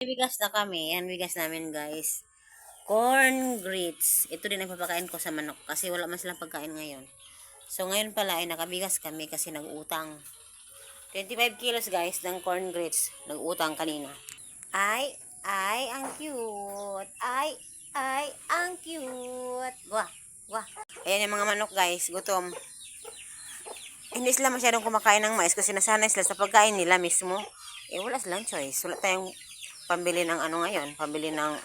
Bigas na kami. Yan, bigas namin, guys. Corn grits. Ito din ang papakain ko sa manok kasi wala man silang pagkain ngayon. So, ngayon pala ay nakabigas kami kasi nag-utang. 25 kilos, guys, ng corn grits. Nag-utang kanina. Ang cute. Ang cute. Wah, wah. Ayan yung mga manok, guys. Gutom. Hindi sila masyadong kumakain ng mais kasi nasanay sila sa pagkain nila mismo. Wala silang choice. Wala tayong pambili ng ano ngayon. Pambili ng...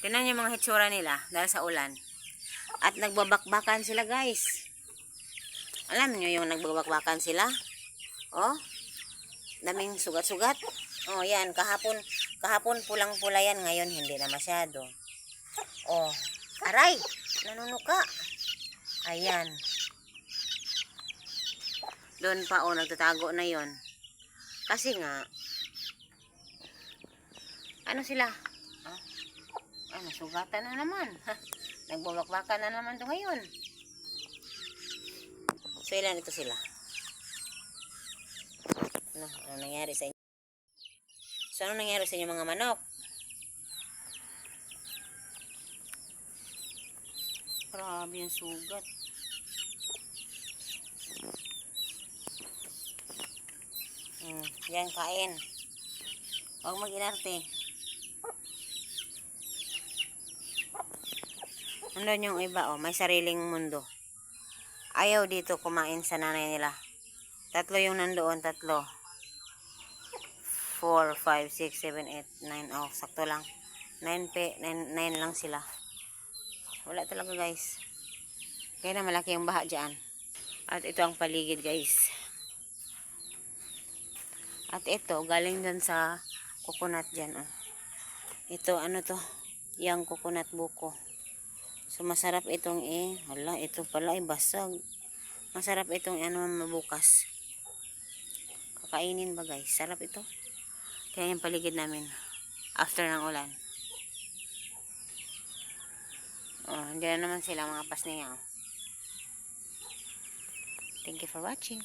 Tingnan yung mga hitsura nila dahil sa ulan. At nagbabakbakan sila, guys. Alam nyo yung nagbabakbakan sila? Oh, daming sugat-sugat. Oh, yan. Kahapon pulang-pula yan. Ngayon, hindi na masyado. Oh, aray! Nanunuka. Ayan. Doon pa, oh, nagtatago na yon. Kasi nga, ano sila? Oh, ay, nasugatan na naman. Nagbabakbakan na naman to ngayon. So, ilan ito sila? Ano nangyari sa inyo? So, ano nangyari sa inyo mga manok? Grabe yung sugat. Yan, kain. Huwag mag-inarte. Nandun yung iba, oh, may sariling mundo. Ayaw dito kumain sa nanay nila. Tatlo yung nandoon, tatlo. 4, 5, 6, 7, 8, 9. Oh, sakto lang. 9 lang sila. Wala talaga, guys. Kaya na malaki yung baha dyan. At ito ang paligid, guys. At ito, galing dyan sa coconut dyan, oh. Ito, ano to? Yang coconut buko. So, masarap itong hala, ito pala basag. Masarap itong mabukas. Kakainin ba, guys? Sarap ito. Kaya yung paligid namin. After ng ulan. Oh, hindi na naman sila mga pasniya. Thank you for watching.